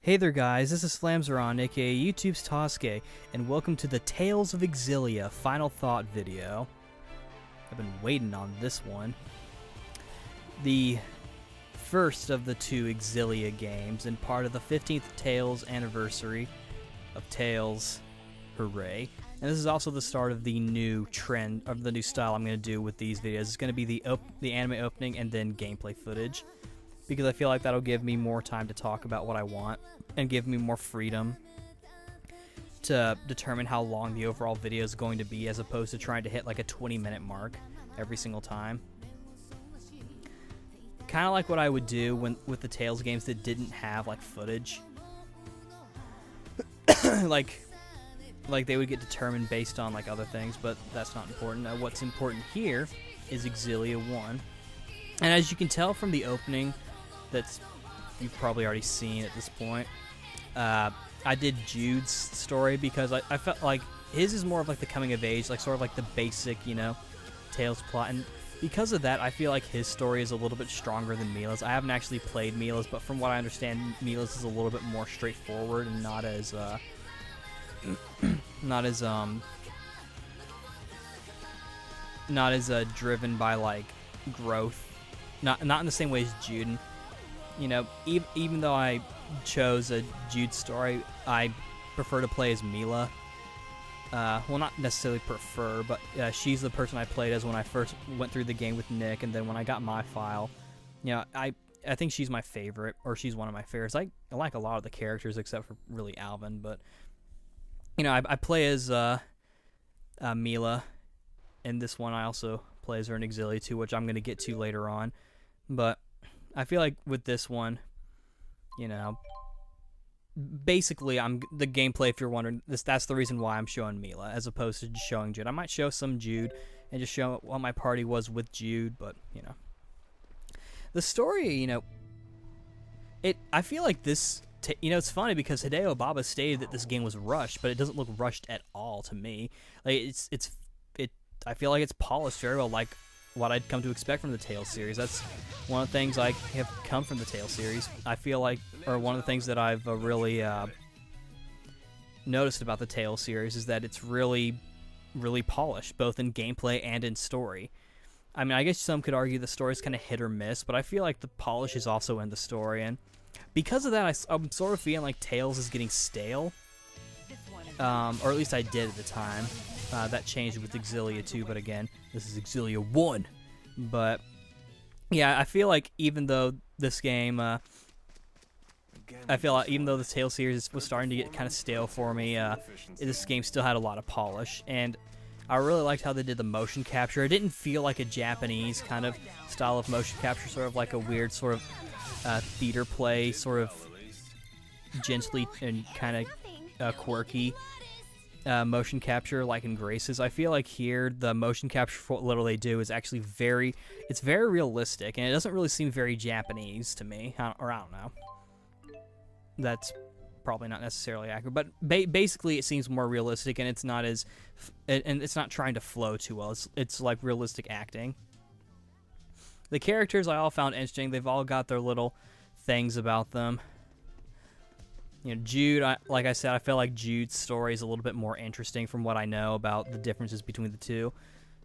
Hey there guys, this is Slamzeron, aka YouTube's Tasuke, and welcome to the Tales of Xillia Final Thought video. I've been waiting on this one. The first of the two Xillia games and part of the 15th Tales anniversary of Tales. Hooray. And this is also the start of the new trend, of the new style I'm going to do with these videos. It's going to be the anime opening and then gameplay footage, because I feel like that'll give me more time to talk about what I want and give me more freedom to determine how long the overall video is going to be, as opposed to trying to hit like a 20-minute mark every single time. Kind of like what I would do with the Tales games that didn't have like footage. like they would get determined based on like other things, but that's not important. What's important here is Xillia 1. And as you can tell from the opening, you've probably already seen at this point, I did Jude's story because I felt like his is more of like the coming of age, like sort of like the basic, you know, Tales plot, and because of that I feel like his story is a little bit stronger than Mila's. I haven't actually played Mila's, but from what I understand, Mila's is a little bit more straightforward and not as driven by like growth, not in the same way as Jude. You know, even though I chose a Jude story, I prefer to play as Mila. Well, not necessarily prefer, but she's the person I played as when I first went through the game with Nick, and then when I got my file, you know, I think she's my favorite, or she's one of my favorites. I like a lot of the characters except for really Alvin, but you know, I play as Mila, and this one I also play as her in Xillia 2, which I'm going to get to later on, but I feel like with this one, you know, basically the gameplay, if you're wondering, that's the reason why I'm showing Mila as opposed to just showing Jude. I might show some Jude and just show what my party was with Jude, but, you know. The story, you know, I feel like this, you know, it's funny because Hideo Baba stated that this game was rushed, but it doesn't look rushed at all to me. Like, I feel like it's polished very well, like what I'd come to expect from the Tales series. That's one of the things I have come from the Tales series. I feel like, or one of the things that I've really noticed about the Tales series is that it's really, really polished, both in gameplay and in story. I mean, I guess some could argue the story's kind of hit or miss, but I feel like the polish is also in the story, and because of that, I'm sort of feeling like Tales is getting stale, or at least I did at the time. That changed with Xillia 2, but again, this is Xillia 1. But yeah, I feel like even though this game, I feel like even though the Tales series was starting to get kind of stale for me, this game still had a lot of polish, and I really liked how they did the motion capture. It didn't feel like a Japanese kind of style of motion capture, sort of like a weird sort of theater play, sort of gently and kind of quirky motion capture, like in Graces. I feel like here the motion capture for what little they do is actually very realistic, and it doesn't really seem very Japanese to me, or I don't know. That's probably not necessarily accurate, but basically it seems more realistic, and it's not as and it's not trying to flow too well. It's like realistic acting. The characters I all found interesting. They've all got their little things about them. You know, Jude, like I said, I feel like Jude's story is a little bit more interesting from what I know about the differences between the two.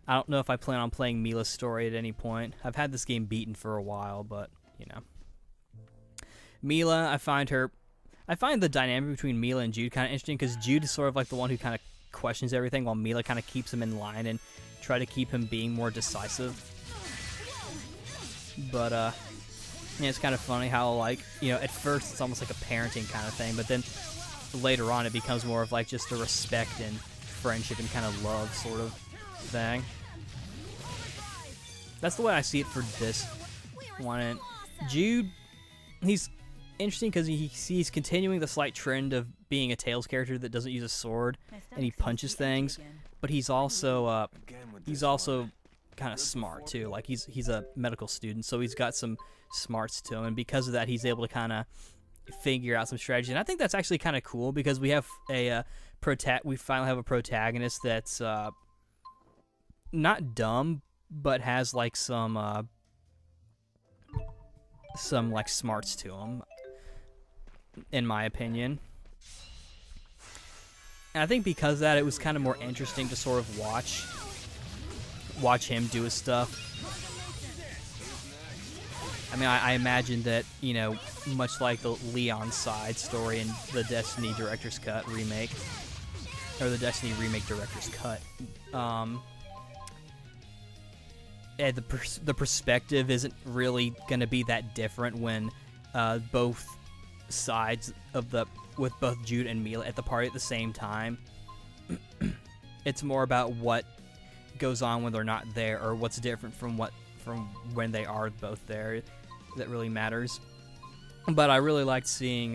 I don't know if I plan on playing Mila's story at any point. I've had this game beaten for a while, but, you know. Mila, I find the dynamic between Mila and Jude kind of interesting, because Jude is sort of like the one who kind of questions everything, while Mila kind of keeps him in line and try to keep him being more decisive. But, yeah, it's kind of funny how, like, you know, at first it's almost like a parenting kind of thing, but then later on it becomes more of like just a respect and friendship and kind of love sort of thing. That's the way I see it for this one. And Jude, he's interesting because he's continuing the slight trend of being a Tales character that doesn't use a sword and he punches things, but he's also kind of smart too. Like he's a medical student, so he's got some smarts to him, and because of that he's able to kind of figure out some strategy. And I think that's actually kind of cool, because we have we finally have a protagonist that's not dumb, but has like some like smarts to him. in my opinion. And I think because of that, it was kind of more interesting to sort of watch him do his stuff. I mean, I imagine that, you know, much like the Leon side story in the Destiny Director's Cut remake, or the Destiny Remake Director's Cut, the perspective isn't really going to be that different when both sides of with both Jude and Mila at the party at the same time. It's more about what goes on when they're not there, or what's different from when they are both there, that really matters. But I really liked seeing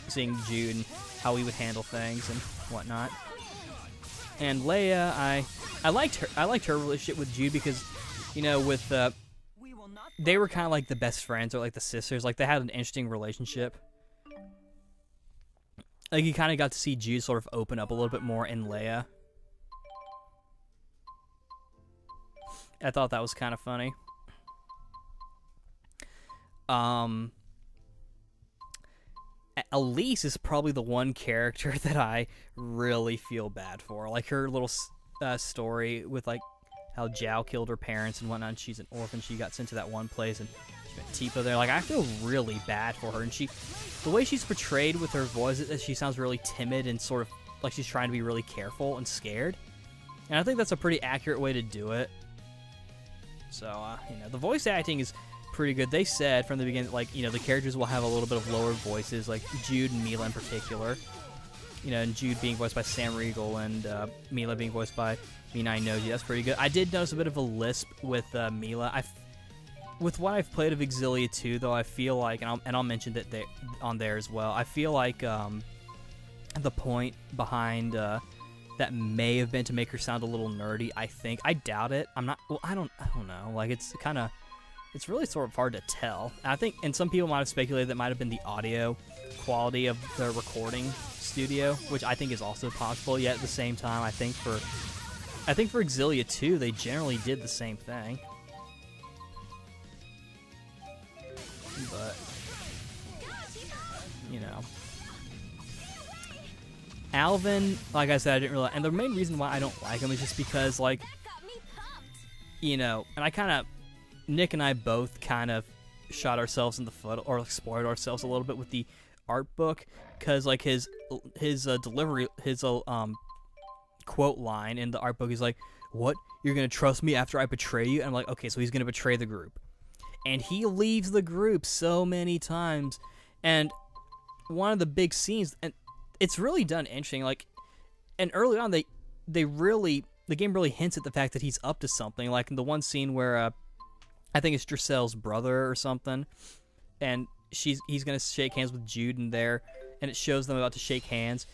Jude and how he would handle things and whatnot. And Leia, I liked her relationship with Jude because, you know, with they were kind of like the best friends, or like the sisters. Like, they had an interesting relationship. Like, you kind of got to see Jude sort of open up a little bit more in Leia. I thought that was kind of funny. Elise is probably the one character that I really feel bad for. Like, her little story with, like, how Zhao killed her parents and whatnot. And she's an orphan. She got sent to that one place, and she met Tifa there. Like, I feel really bad for her. And the way she's portrayed with her voice, is that she sounds really timid and sort of like she's trying to be really careful and scared. And I think that's a pretty accurate way to do it. So, you know, the voice acting is pretty good. They said from the beginning, like, you know, the characters will have a little bit of lower voices, like Jude and Mila in particular. You know, and Jude being voiced by Sam Riegel, and Mila being voiced by Mina Inoji. That's pretty good. I did notice a bit of a lisp with Mila. With what I've played of Xillia 2, though, I feel like, and I'll mention that on there as well, I feel like the point behind that may have been to make her sound a little nerdy, I think. I doubt it. I'm not, well, I don't know. Like, it's really sort of hard to tell. And I think, and some people might have speculated that might have been the audio quality of the recording studio, which I think is also possible. Yet at the same time, I think for Xillia 2, they generally did the same thing. But, you know, Alvin, like I said, I didn't really, and the main reason why I don't like him is just because, like, you know, and I kind of, Nick and I both kind of shot ourselves in the foot, or spoiled ourselves a little bit with the art book, because, like, his delivery, his quote line in the art book is like, "What? You're gonna trust me after I betray you?" And I'm like, okay, so he's gonna betray the group, and he leaves the group so many times. And one of the big scenes, and it's really done interesting, like, and early on the game really hints at the fact that he's up to something. Like in the one scene where I think it's Drisel's brother or something, and he's gonna shake hands with Jude in there, and it shows them about to shake hands,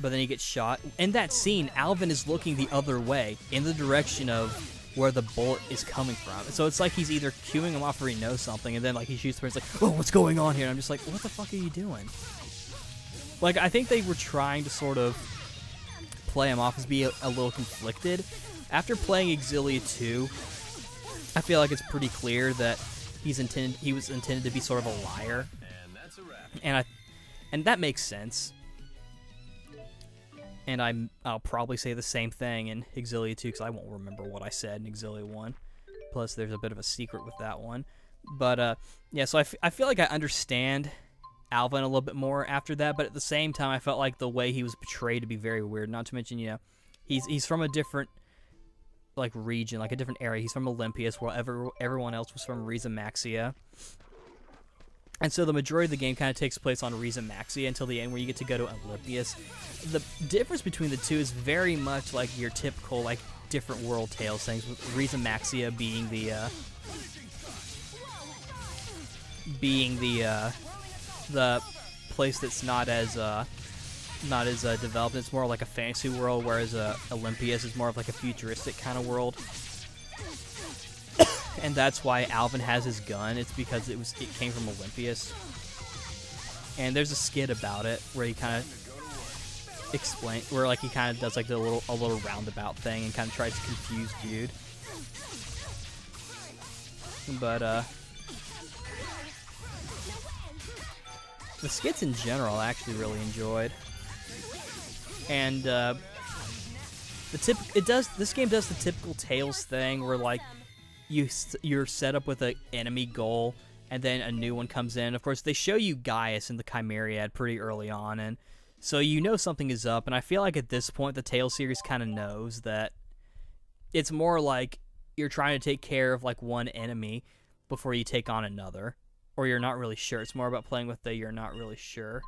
but then he gets shot. In that scene, Alvin is looking the other way, in the direction of where the bullet is coming from. So it's like he's either cueing him off or he knows something, and then, like, he shoots the person, like, "Oh, what's going on here?" And I'm just like, what the fuck are you doing? Like, I think they were trying to sort of play him off as being a little conflicted. After playing Xillia 2, I feel like it's pretty clear that he was intended to be sort of a liar, and that makes sense. And I'll probably say the same thing in Xillia 2, because I won't remember what I said in Xillia 1. Plus, there's a bit of a secret with that one. But yeah, so I feel like I understand Alvin a little bit more after that, but at the same time, I felt like the way he was portrayed to be very weird. Not to mention, you know, he's from a different, like, region, like a different area. He's from Olympias, while everyone else was from Riza Maxia. And so the majority of the game kind of takes place on Riza Maxia until the end, where you get to go to Olympias. The difference between the two is very much like your typical, like, different world tales things, with Riza Maxia being the place that's not as developed. It's more like a fantasy world, whereas Olympias is more of like a futuristic kind of world. And that's why Alvin has his gun. It's because it came from Olympias. And there's a skit about it where he kind of he kind of does like a little roundabout thing and kind of tries to confuse Jude. But the skits in general I actually really enjoyed. And this game does the typical Tales thing where like you're set up with an enemy goal and then a new one comes in. Of course, they show you Gaius in the Chimeriad pretty early on, and so you know something is up. And I feel like at this point the Tales series kind of knows that it's more like you're trying to take care of like one enemy before you take on another, or you're not really sure. It's more about playing with the you're not really sure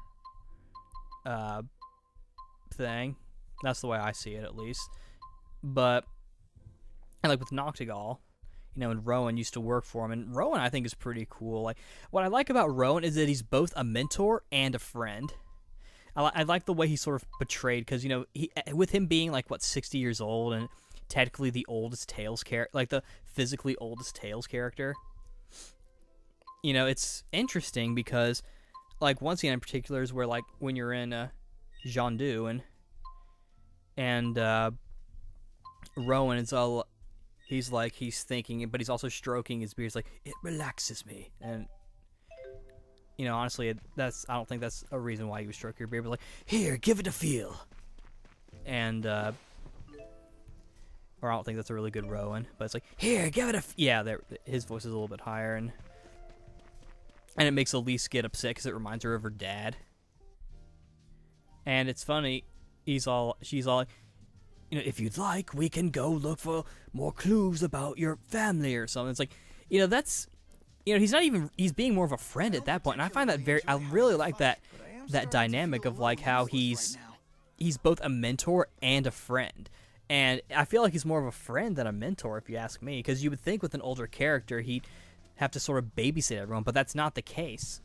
thing. That's the way I see it, at least. But, and like with Noctigal, you know, and Rowan used to work for him, and Rowan I think is pretty cool. Like, what I like about Rowan is that he's both a mentor and a friend. I like the way he's sort of portrayed, because, you know, with him being like, what, 60 years old, and technically the oldest Tales character, like the physically oldest Tales character, you know, it's interesting because, like, one scene in particular is where, like, when you're in Jandu and Rowan is all, he's thinking, but he's also stroking his beard. He's like, it relaxes me. And, you know, honestly, I don't think that's a reason why he would stroke your beard, but like, here, give it a feel. And, or I don't think that's a really good Rowan, but it's like, here, give it a yeah, his voice is a little bit higher, and it makes Elise get upset because it reminds her of her dad. And it's funny, she's all like, you know, if you'd like, we can go look for more clues about your family or something. It's like, you know, that's, you know, he's being more of a friend at that point. And I find that I really like that dynamic of like how he's both a mentor and a friend. And I feel like he's more of a friend than a mentor, if you ask me, because you would think with an older character, he'd have to sort of babysit everyone, but that's not the case.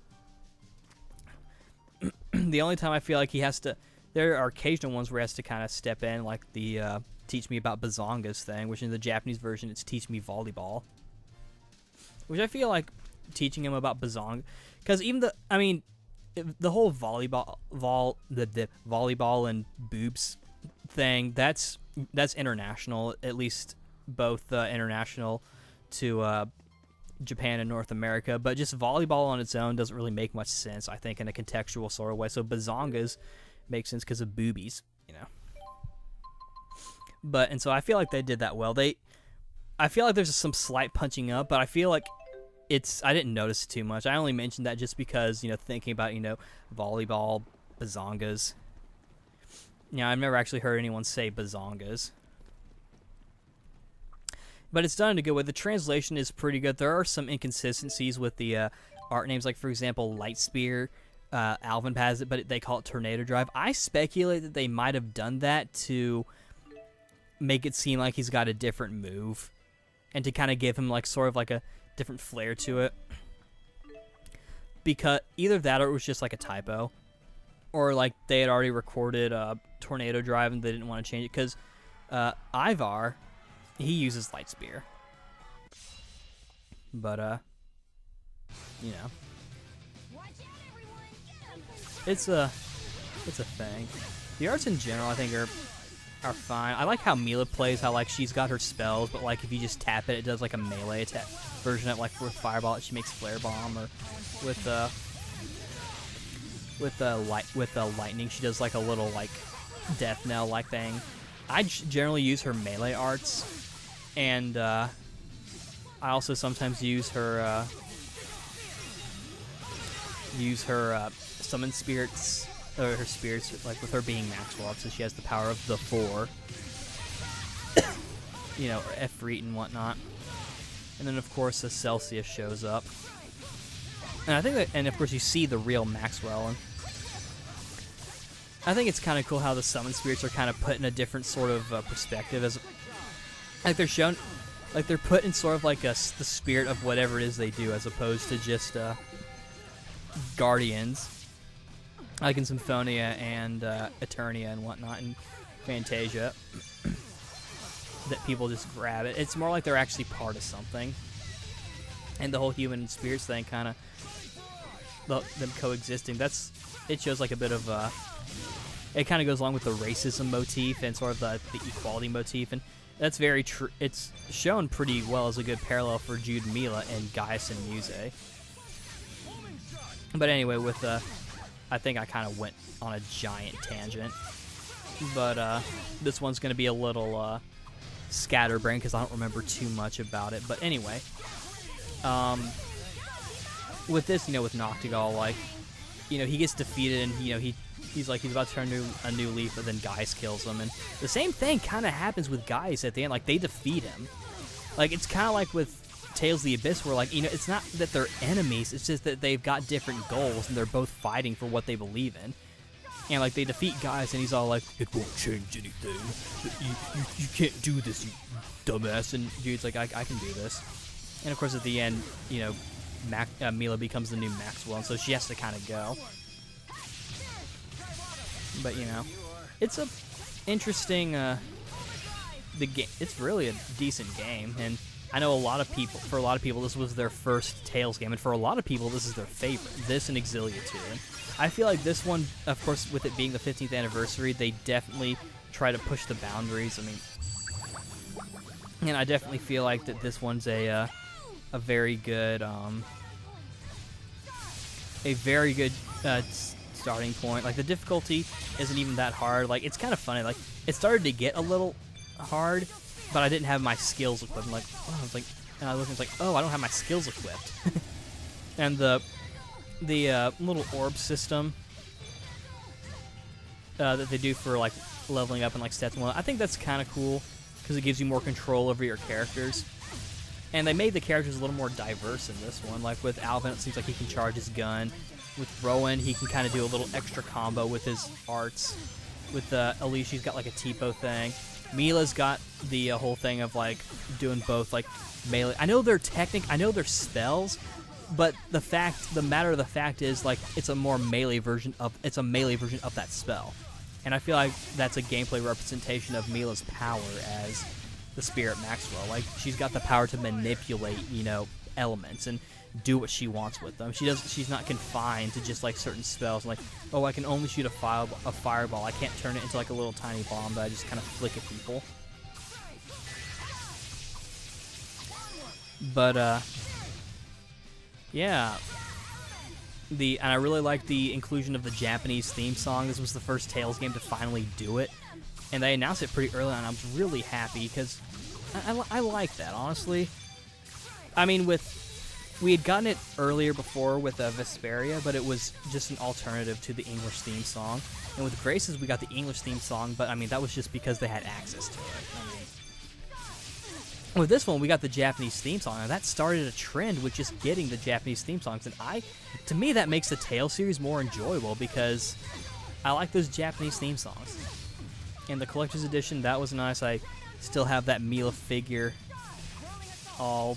The only time I feel like he has to, there are occasional ones where he has to kind of step in, like the teach me about Bazongas thing, which in the Japanese version it's teach me volleyball. Which I feel like teaching him about Bazonga, because even the whole volleyball and boobs thing, that's international, at least both international to Japan and North America, but just volleyball on its own doesn't really make much sense, I think, in a contextual sort of way. So Bazongas makes sense because of boobies, you know. And so I feel like they did that well. I feel like there's some slight punching up, but I feel like I didn't notice it too much. I only mentioned that just because, you know, thinking about, you know, volleyball, Bazongas. You know, I've never actually heard anyone say Bazongas. But it's done in a good way. The translation is pretty good. There are some inconsistencies with the art names. Like, for example, Lightspear, Alvin has it, but they call it Tornado Drive. I speculate that they might have done that to make it seem like he's got a different move, and to kind of give him, like, sort of like a different flair to it. Because either that or it was just like a typo. Or, like, they had already recorded Tornado Drive and they didn't want to change it. Because Ivar, he uses Lightspear. But, you know. It's a thing. The arts in general, I think, are fine. I like how Mila plays, how, like, she's got her spells, but, like, if you just tap it, it does, like, a melee attack version of, like, with Fireball, she makes Flare Bomb, or with Lightning, she does, like, a little, like, Death Knell-like thing. I generally use her melee arts, and I also sometimes use her summon spirits, or her spirits, like with her being Maxwell, so she has the power of the 4, you know, or Efreet and whatnot. And then of course the Celsius shows up, and I think that, and of course you see the real Maxwell, and I think it's kind of cool how the summon spirits are kind of put in a different sort of perspective, as like they're shown, like they're put in sort of like the spirit of whatever it is they do, as opposed to just guardians, like in Symphonia and Eternia and whatnot, and Fantasia, that people just grab it. It's more like they're actually part of something, and the whole human and spirits thing, kind of them coexisting. It shows like a bit of it kind of goes along with the racism motif and sort of the equality motif, and that's very true. It's shown pretty well as a good parallel for Jude and Mila and Gaius and Muse. But anyway, with I think I kind of went on a giant tangent. But this one's going to be a little scatterbrained because I don't remember too much about it. But anyway, with this, with Noctigal, like, he gets defeated and, he's about to turn a new leaf, but then Geis kills him. And the same thing kind of happens with Geis at the end. Like, they defeat him. Like, it's kind of like with Tales of the Abyss where, like, it's not that they're enemies. It's just that they've got different goals and they're both fighting for what they believe in. And, like, they defeat Geis and he's all like, it won't change anything. You can't do this, you dumbass. And dude's like, I can do this. And, of course, at the end, Mila becomes the new Maxwell, and so she has to kind of go. But, it's a interesting, the game. It's really a decent game, and I know for a lot of people, this was their first Tales game, and for a lot of people, this is their favorite. This and Xillia 2. And I feel like this one, of course, with it being the 15th anniversary, they definitely try to push the boundaries. I mean, and I definitely feel like that this one's a very good, starting point. Like, the difficulty isn't even that hard. Like, it's kind of funny. Like, it started to get a little hard, but I didn't have my skills equipped. I'm like, oh, and I looked and it's like, oh, I don't have my skills equipped. And the little orb system that they do for, like, leveling up and, like, stats and whatnot, I think that's kind of cool because it gives you more control over your characters. And they made the characters a little more diverse in this one. Like, with Alvin, it seems like he can charge his gun. With Rowan, he can kind of do a little extra combo with his arts. With Elise, she's got, like, a Tipo thing. Mila's got the whole thing of, like, doing both, like, melee. I know they're spells, but the matter of the fact is, like, it's a melee version of that spell. And I feel like that's a gameplay representation of Mila's power as the Spirit Maxwell. Like, she's got the power to manipulate, elements and do what she wants with them. She's not confined to just, like, certain spells. Like, oh, I can only shoot a fireball. I can't turn it into, like, a little tiny bomb that I just kind of flick at people. But yeah. And I really like the inclusion of the Japanese theme song. This was the first Tales game to finally do it. And they announced it pretty early on. I was really happy because I like that, honestly. I mean, we had gotten it earlier before with Vesperia, but it was just an alternative to the English theme song. And with Graces, we got the English theme song, but I mean, that was just because they had access to it. I mean, with this one, we got the Japanese theme song, and that started a trend with just getting the Japanese theme songs. And to me, that makes the Tales series more enjoyable because I like those Japanese theme songs. And the collector's edition, that was nice. I still have that Mila figure all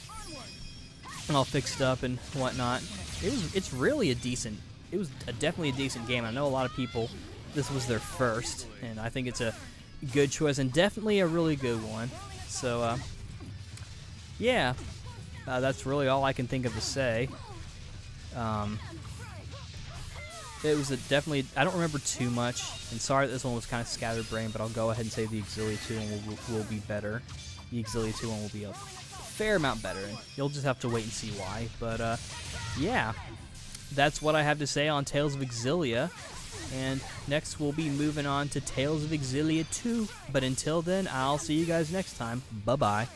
fixed up and whatnot. It's really definitely a decent game. I know a lot of people, this was their first, and I think it's a good choice and definitely a really good one. So, yeah, that's really all I can think of to say. It was definitely, I don't remember too much, and sorry that this one was kind of scatterbrained, but I'll go ahead and say the Xillia 2 one will be better. The Xillia 2 one will be a fair amount better, and you'll just have to wait and see why. But, yeah, that's what I have to say on Tales of Xillia, and next we'll be moving on to Tales of Xillia 2, but until then, I'll see you guys next time. Bye-bye.